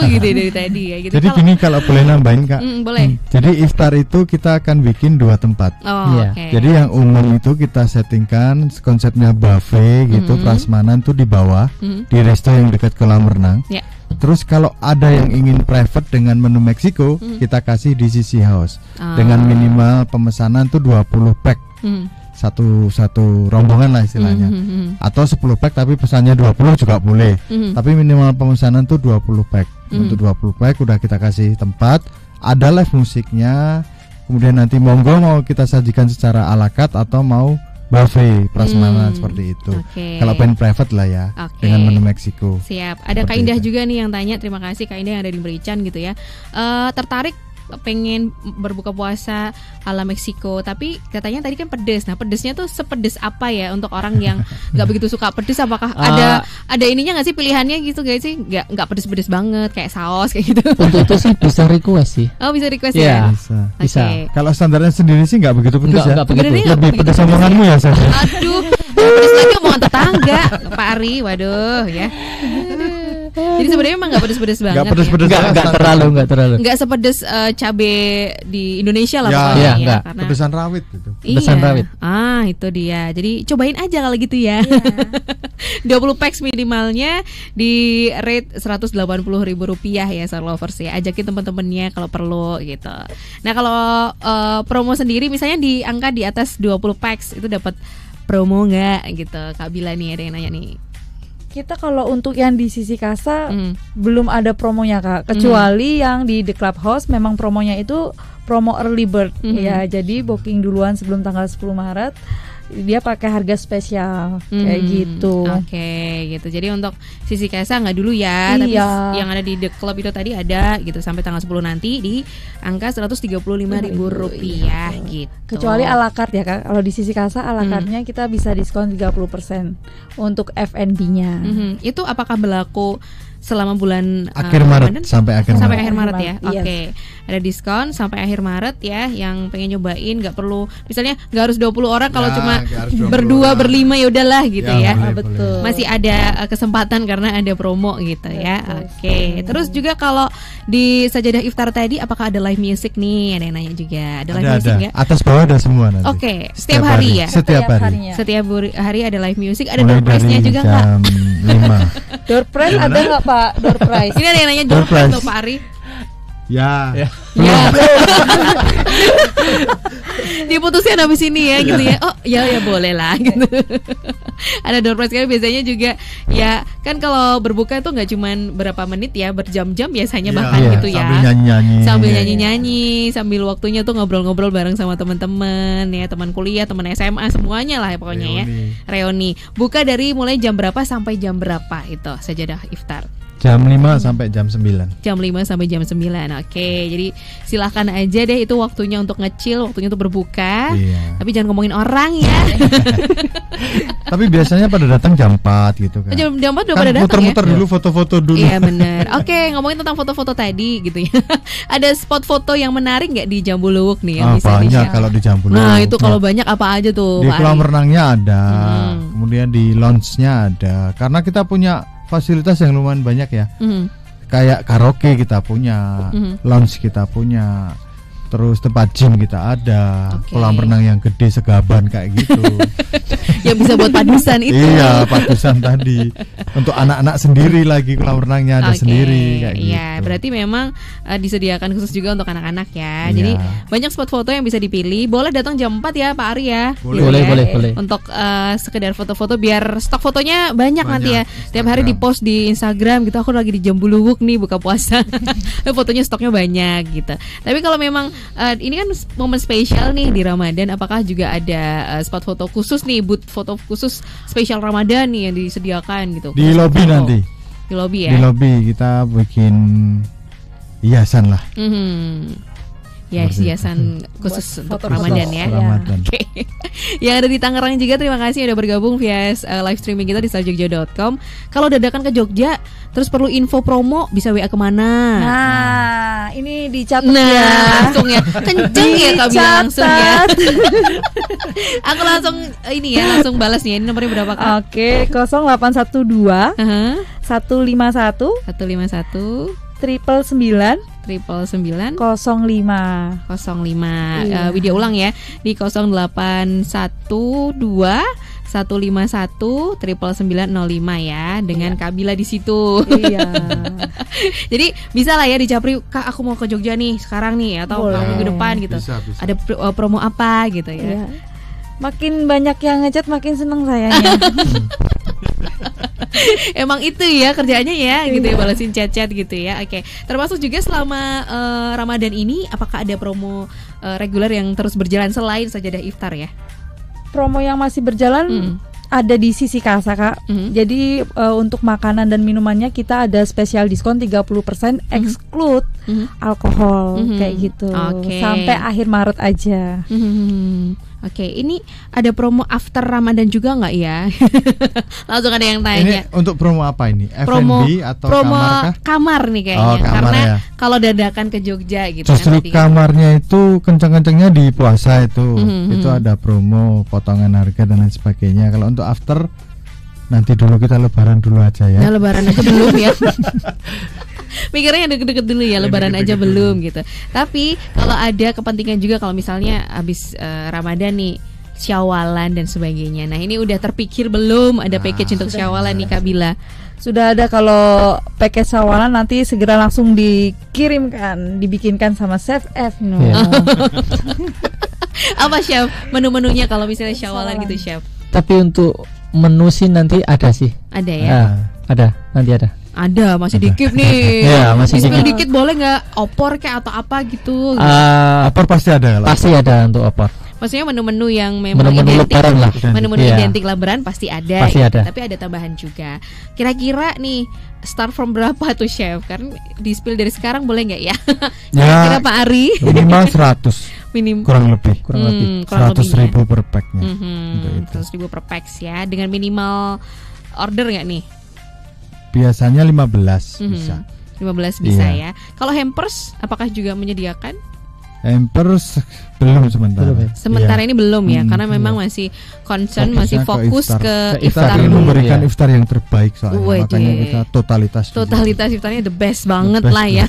gitu dari tadi ya gitu.
Jadi gini kalau boleh nambahin Kak.
Boleh.
Jadi iftar itu kita akan bikin 2 tempat.
Oh,
Iya.
oke.
Jadi yang umum itu kita settingkan konsepnya buffet gitu, prasmanan tuh di bawah di resto yang dekat kolam renang.
Ya.
Terus kalau ada yang ingin private dengan menu Meksiko, kita kasih di sisi house dengan minimal pemesanan tuh 20 pack. satu rombongan lah istilahnya. Atau 10 pack tapi pesannya 20 juga boleh. Tapi minimal pemesanan tuh 20 pack. Untuk 20 pack udah kita kasih tempat, ada live musiknya. Kemudian nanti monggo mau kita sajikan secara ala carte atau mau buffet prasmanan seperti itu. Kalau pengen private lah ya, dengan menu Meksiko.
Siap. Ada Kak Indah juga nih yang tanya, terima kasih Kak Indah yang ada di Merican gitu ya. Tertarik pengen berbuka puasa ala Meksiko, tapi katanya tadi kan pedes. Nah, pedesnya tuh sepedes apa ya untuk orang yang nggak begitu suka pedes? Apakah ada ininya nggak sih, pilihannya gitu guys sih? Nggak pedes-pedes banget kayak saus kayak gitu.
Untuk itu sih bisa request sih.
Oh, bisa request
ya?
Bisa. Kalau standarnya sendiri sih nggak begitu pedes ya. Lebih pedes omonganmu ya saya.
Aduh, pedes lagi omongan tetangga Pak Ari. Waduh ya. Jadi sebenarnya emang nggak pedes-pedes banget.
Nggak pedes-pedes,
nggak terlalu.
Nggak sepedes cabe di Indonesia lah
ya,
pokoknya.
Ya,
ya,
karena
pedesan rawit gitu.
Pedesan rawit.
Itu dia. Jadi cobain aja kalau gitu ya. 20 packs minimalnya di rate Rp180.000 ya Star Lovers ya. Ajakin teman-temannya kalau perlu gitu. Nah, kalau promo sendiri misalnya di angka di atas 20 packs itu dapat promo nggak gitu? Kak Bila nih ada yang nanya nih.
Kita kalau untuk yang di sisi kasa belum ada promonya Kak, kecuali yang di The Clubhouse memang promonya itu promo early bird ya. Jadi booking duluan sebelum tanggal 10 Maret dia pakai harga spesial kayak gitu.
Oke, gitu. Jadi untuk sisi kasa nggak dulu ya, tapi yang ada di The Club itu tadi ada gitu sampai tanggal 10 nanti di angka Rp135.000 gitu.
Kecuali ala carte ya Kak. Kalau di sisi kasa ala carte-nya kita bisa diskon 30% untuk F&B-nya.
Itu apakah berlaku selama bulan
akhir Maret sampai akhir
Maret ya. Oke. Ada diskon sampai akhir Maret ya. Yang pengen nyobain nggak perlu, misalnya nggak harus 20 orang, kalau cuma berdua berlima ya udahlah gitu ya.
Betul.
Masih ada kesempatan karena ada promo gitu ya. Oke. Terus juga kalau di sajadah iftar tadi apakah ada live music nih? Ada yang nanya juga. Ada live music nggak?
Atas bawah ada semua nanti.
Oke. Setiap hari ya.
Setiap hari.
Setiap hari ada live music. Ada door prize-nya juga nggak?
Jam 5.
Door prize ada nggak Pak? Door prize.
Ini ada yang nanya door prize tuh Pak Ari.
Ya.
Diputusin habis ini ya gitu ya. Oh ya boleh lah gitu. Ada door prize kan biasanya juga ya kan, kalau berbuka tuh nggak cuman berapa menit ya, berjam-jam biasanya bahkan gitu ya. Sambil nyanyi-nyanyi, sambil waktunya tuh ngobrol-ngobrol bareng sama teman-teman ya, teman kuliah, teman SMA, semuanya lah ya pokoknya ya. Reuni. Buka dari mulai jam berapa sampai jam berapa itu sajadah iftar?
Jam 5 sampai jam 9.
Jam 5 sampai jam 9. Oke, jadi silahkan aja deh, itu waktunya untuk ngecil, waktunya untuk berbuka. Tapi jangan ngomongin orang ya.
Tapi biasanya pada datang jam 4 gitu kan.
Jam 4 udah
kan
pada datang
muter-muter dulu, foto-foto dulu.
Iya benar. Oke, ngomongin tentang foto-foto tadi gitu ya. Ada spot foto yang menarik nggak di Jambu Luwuk nih yang bisa
banyak kalau di Jambu Luwuk.
Nah, itu kalau banyak apa aja tuh?
Di kolam renangnya ada, kemudian di lounge-nya ada. Karena kita punya fasilitas yang lumayan banyak ya. Kayak karaoke kita punya, lounge kita punya, terus tempat gym kita ada, kolam renang yang gede segaban kayak gitu.
Yang bisa buat padusan itu.
Iya, padusan tadi. Untuk anak-anak sendiri lagi, kolam renangnya ada sendiri kayak gitu.
Iya, berarti memang disediakan khusus juga untuk anak-anak ya. Jadi banyak spot foto yang bisa dipilih. Boleh datang jam 4 ya Pak Ari ya.
Boleh.
Untuk sekedar foto-foto biar stok fotonya banyak nanti ya. Tiap hari di-post di Instagram gitu, aku lagi di Jambu Luwuk nih buka puasa. Fotonya stoknya banyak gitu. Tapi kalau memang ini kan momen spesial nih di Ramadan, apakah juga ada spot foto khusus nih, booth foto khusus spesial Ramadan nih yang disediakan gitu?
Di lobi nanti.
Di lobi ya.
Di lobi kita bikin hiasan lah.
Ya, hiasan khusus untuk Ramadan ya.
Ramadan.
Oke. Yang ada di Tangerang juga, terima kasih udah bergabung via live streaming kita di starjogja.com. Kalau dadakan ke Jogja, terus perlu info promo, bisa WA kemana?
Nah, ini dicatat
ya. Langsung ya. Kenceng ya Kak Bila langsung ya. Aku langsung ini ya, langsung balas nih. Ini nomornya berapa Kak?
Oke, 0812 151
151 999 05 Widya ulang ya, di 0812 151 999 05 ya, dengan Kak Bila di situ.
Iya.
Jadi bisa lah ya dicapri, Kak aku mau ke Jogja nih sekarang nih, atau minggu depan gitu.
Bisa.
Ada promo apa gitu ya.
Makin banyak yang ngechat makin seneng sayanya.
Emang itu ya kerjaannya ya gitu ya, balasin chat-chat gitu ya. Oke. Termasuk juga selama Ramadan ini apakah ada promo reguler yang terus berjalan selain sajadah iftar ya?
Promo yang masih berjalan ada di Sisi Kasa, Kak. Jadi untuk makanan dan minumannya kita ada spesial diskon 30% exclude alkohol kayak gitu. Sampai akhir Maret aja.
Oke, ini ada promo after Ramadan juga nggak ya? Langsung ada yang tanya.
Ini untuk promo apa ini?
Promo,
F&B atau
promo
kamar kah?
kamar nih kayaknya.
Oh, kamar
karena
ya.
kalau dadakan ke Jogja gitu.
Justru
kan,
kamarnya itu kenceng-kencengnya di puasa itu. Itu ada promo, potongan harga dan lain sebagainya. Kalau untuk after nanti dulu kita lebaran dulu aja ya.
Nah, lebaran aja belum ya. Mikirnya yang deket-deket dulu ya, lebaran aja belum gitu. Tapi kalau ada kepentingan juga kalau misalnya habis Ramadan nih, Syawalan dan sebagainya. Nah, ini udah terpikir belum ada package untuk Syawalan nih Kak Bila?
Sudah ada. Kalau package Syawalan nanti segera langsung dikirimkan, dibikinkan sama Chef Evnu.
Apa Chef menu-menunya kalau misalnya Syawalan gitu Chef?
Tapi untuk menu sih nanti ada sih.
Ada ya?
Ada, nanti ada.
Ada, masih dikit nih.
Ya, masih
Spill
dikit.
dikit boleh nggak? Opor kayak atau apa gitu?
Opor pasti ada kalau.
Pasti ada untuk opor.
Maksudnya menu-menu yang memang
Menu-menu
identik,
lebaran lah.
menu-menu
Iya.
identik lebaran pasti ada.
Pasti ada.
Tapi ada tambahan juga. Kira-kira nih start from berapa tuh Chef? Karena di spill dari sekarang boleh nggak ya? Kira-kira Pak Ari?
Minimal 100 kurang lebih.
kurang
100.000
lebihnya.
per packnya. Untuk itu.
100.000 per packs ya. Dengan minimal order nggak nih?
Biasanya 15 bisa.
15 bisa
Iya.
ya. Kalau hampers apakah juga menyediakan?
Hampers belum sementara.
Belum ya?
Sementara
Iya.
ini belum ya, karena
iya.
memang masih concern,
Fokusnya
masih fokus ke
Kita
iftar
ingin
dulu.
memberikan
Iya.
iftar yang terbaik soalnya.
Wih,
Makanya
deh.
kita totalitas.
Totalitas iftarnya the best banget
best
lah ya.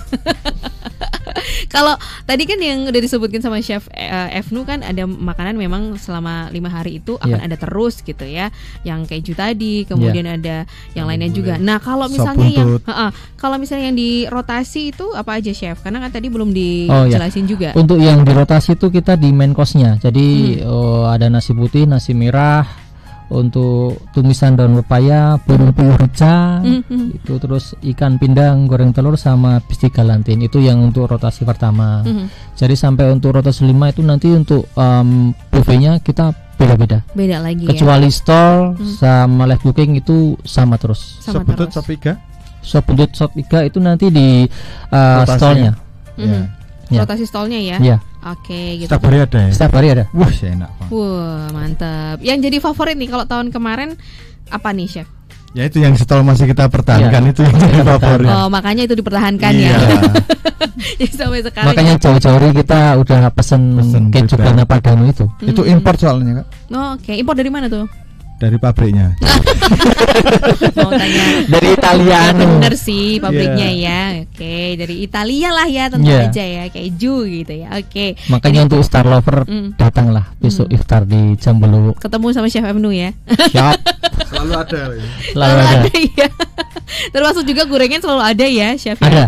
Kalau tadi kan yang udah disebutkan sama Chef Evnu kan ada makanan memang selama 5 hari itu akan
Iya.
ada terus gitu ya. Yang keju tadi, kemudian ada yang lainnya juga. Nah, kalau
Sop
misalnya yang
buntut.
kalau misalnya yang di rotasi itu apa aja Chef? Karena kan tadi belum
Oh, ya.
dijelasin juga.
Untuk yang di rotasi itu kita di main course-nya. Jadi ada nasi putih, nasi merah, untuk tumisan daun pepaya, burung puyuh rica, itu terus ikan pindang, goreng telur sama bistik galantin. Itu yang untuk rotasi pertama. Jadi sampai untuk rotasi 5 itu nanti untuk buffetnya kita beda-beda.
Beda lagi
Kecuali stall sama live booking itu sama terus.
Sama
Sop buntut,
terus.
sop iga.
Sop buntut, sop iga itu nanti di
Rotasinya.
stallnya.
Ya.
Ya.
Rotasi stolnya ya.
Iya.
Oke, gitu.
Setiap hari ada ya.
Setiap hari ada.
Wah, enak banget.
Wah, mantap. Yang jadi favorit nih kalau tahun kemarin apa nih, Chef?
Ya itu yang stall masih kita pertahankan
Iya.
itu yang jadi favorit.
Oh, makanya itu dipertahankan
Iya.
ya. Jadi sampai sekarang.
Makanya jauh-jauh hari kita udah pesen keju
beda.
Grana Padano itu.
Itu import soalnya Kak.
Oh, oke. Impor dari mana tuh?
Dari pabriknya.
Mau tanya.
Dari Italia.
Bener sih pabriknya ya. Oke, dari Italia lah ya tentu
Iya.
aja ya, keju gitu ya. Oke.
Makanya untuk Star Lover datanglah besok iftar di Jambelu.
Ketemu sama Chef Evnu ya.
Siap.
Selalu ada.
Lalu ada.
ya. Termasuk juga gorengan selalu ada ya, Chef ya.
Ada.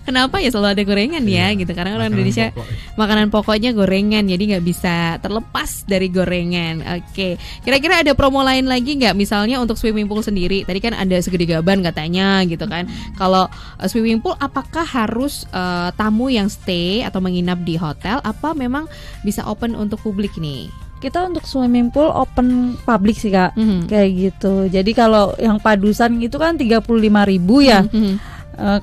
Kenapa ya selalu ada gorengan ya gitu. Karena orang Indonesia makanan pokoknya gorengan, jadi nggak bisa terlepas dari gorengan. Oke. Kira-kira ada promo lain lagi nggak? Misalnya untuk swimming pool sendiri, tadi kan ada segede gaban katanya gitu kan. Kalau swimming pool apakah harus tamu yang stay atau menginap di hotel, apa memang bisa open untuk publik nih?
Kita untuk swimming pool open public sih Kak. Kayak gitu. Jadi kalau yang padusan itu kan 35.000 ya.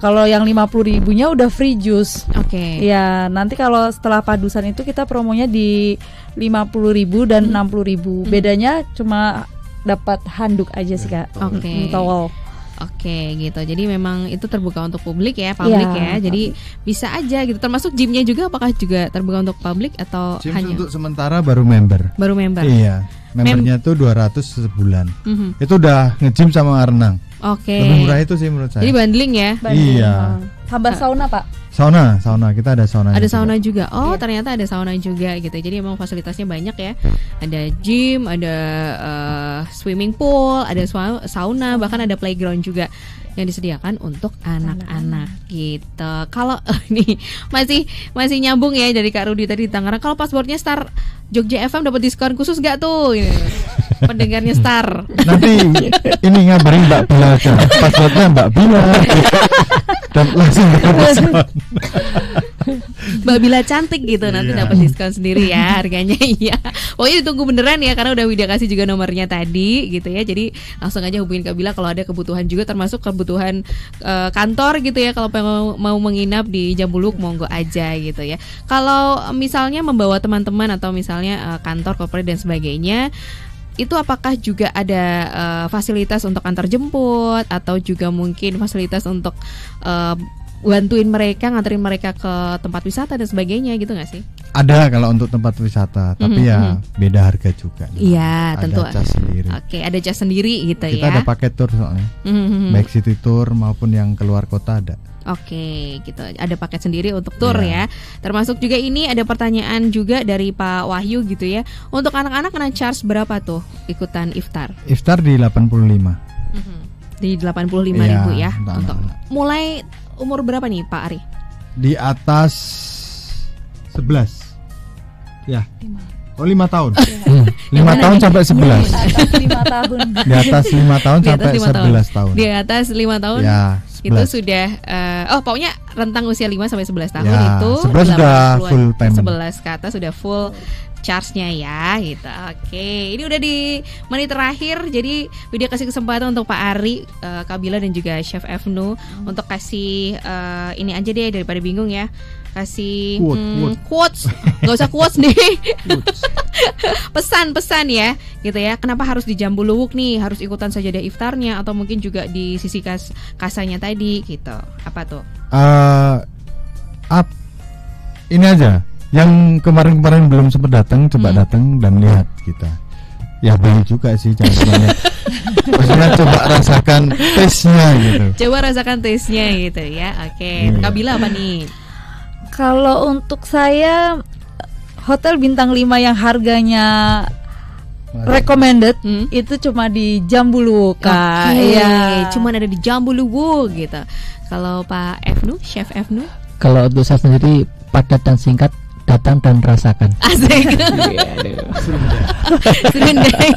Kalau yang 50.000-nya udah free juice.
Oke.
Ya, nanti kalau setelah padusan itu kita promonya di 50.000 dan 60.000. Bedanya cuma dapat handuk aja sih Kak.
Oke.
Towel.
Oke gitu. Jadi memang itu terbuka untuk publik ya, publik
Ya,
ya. Jadi bisa aja gitu. Termasuk gymnya juga apakah juga terbuka untuk publik atau
Gym
hanya
untuk sementara baru member.
baru member?
Iya. Membernya tuh 200 sebulan. Itu udah nge-gym sama renang.
Oke.
Lebih murah itu sih menurut saya.
Jadi bundling ya.
Bandung.
Iya.
Tambah sauna, Pak.
Sauna kita ada sauna.
Ada sauna juga. Oh,
Iya.
ternyata ada sauna juga gitu. Jadi emang fasilitasnya banyak ya. Ada gym, ada swimming pool, ada sauna, bahkan ada playground juga yang disediakan untuk anak-anak gitu. Kalau ini masih nyambung ya dari Kak Rudi tadi di Tangerang. Kalau pasportnya Star Jogja FM dapat diskon khusus gak tuh? Ini, pendengarnya Star.
Nanti ini ngabarin Mbak Bila aja. Passwordnya Mbak Bila. Dan langsung dapat diskon.
Mbak Bila cantik gitu, nanti
Iya.
dapat diskon sendiri ya harganya. Iya. Pokoknya ditunggu beneran ya, karena udah Widya kasih juga nomornya tadi gitu ya. Jadi langsung aja hubungin Kak Bila kalau ada kebutuhan juga, termasuk kebutuhan kantor gitu ya. Kalau mau menginap di Jambuluk monggo aja gitu ya. Kalau misalnya membawa teman-teman atau misalnya kantor corporate dan sebagainya, itu apakah juga ada fasilitas untuk antar jemput atau juga mungkin fasilitas untuk bantuin mereka, nganterin mereka ke tempat wisata dan sebagainya gitu nggak sih?
Ada kalau untuk tempat wisata, tapi ya beda harga juga.
Iya, tentu.
Ada cas sendiri.
Oke, ada jas sendiri gitu
Kita
ya.
ada paket tour soalnya. Baik city tour maupun yang keluar kota ada.
Oke, gitu. Ada paket sendiri untuk tour
Iya.
ya. Termasuk juga ini ada pertanyaan juga dari Pak Wahyu gitu ya. Untuk anak-anak kena charge berapa tuh ikutan iftar?
Iftar di 85.
Di 85.000
Iya,
ya.
untuk
Untuk mulai umur berapa nih Pak Ari?
Di atas 11. Ya. Oh 5 tahun. 5 tahun sampai 11.
Atas 5 tahun.
Di atas 5 tahun
Di atas
sampai
5 tahun.
11 tahun.
Di atas 5 tahun.
Ya,
Itu
11.
sudah pokoknya rentang usia 5 sampai 11 tahun
Ya,
itu
11 sudah
80-an.
full payment.
11 ke atas sudah full charge-nya ya gitu. Oke, ini udah di menit terakhir. Jadi Widya kasih kesempatan untuk Pak Ari, Kak Bila dan juga Chef Evnu untuk kasih ini aja deh daripada bingung ya. Kasih quotes. Gak usah quotes nih. Pesan-pesan ya gitu ya. Kenapa harus di Jambuluwuk nih? Harus ikutan sajadah iftarnya atau mungkin juga di sisi kasanya tadi gitu. Apa tuh?
Ini aja. Yang kemarin-kemarin belum sempat datang, coba datang dan lihat kita. Ya beli juga sih, jangan semuanya. Maksudnya coba rasakan taste-nya gitu.
Coba rasakan taste-nya gitu ya. Oke, Kak Bila apa nih?
Kalau untuk saya hotel bintang 5 yang harganya recommended itu cuma di Jambuluwuk, Kak.
Oke,
Iya.
cuman ada di Jambuluwuk gitu. Kalau Pak Evnu, Chef Evnu?
Kalau untuk saya sendiri padat dan singkat, datang dan rasakan.
Asik. Serundeng.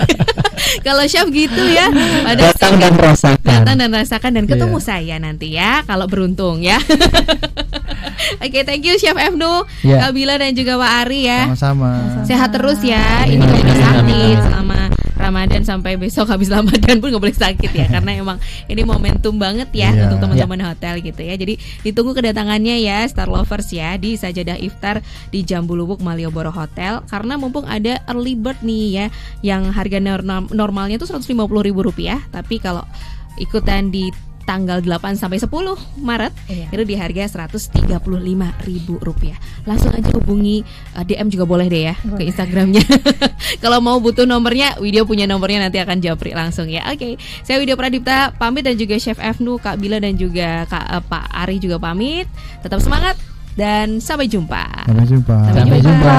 Kalau chef gitu ya,
Datang dan rasakan.
datang dan rasakan dan ketemu
Iya.
saya nanti ya kalau beruntung ya. Oke, thank you Chef Evnu,
Iya.
Kak Bila dan juga Pak Ari ya.
Sama-sama.
Sehat terus ya. Ini
Amin.
jangan sakit
Amin.
selama Ramadan sampai besok habis Ramadan pun nggak boleh sakit ya, karena emang ini momentum banget ya
Iya.
untuk teman-teman hotel gitu ya. Jadi ditunggu kedatangannya ya Star Lovers ya di Sajadah Iftar di Jambuluwuk Malioboro Hotel, karena mumpung ada early bird nih ya, yang harga normalnya tuh Rp150.000, tapi kalau ikutan di tanggal 8 sampai 10 Maret itu di harga Rp135.000. Langsung aja hubungi DM juga boleh deh ya ke Instagramnya. Kalau mau butuh nomornya, Widya punya nomornya, nanti akan japri langsung ya. Oke, saya Widya Pradipta pamit dan juga Chef Evnu, Kak Bila dan juga Pak Ari juga pamit. Tetap semangat dan sampai jumpa.
Sampai jumpa.
Sampai jumpa.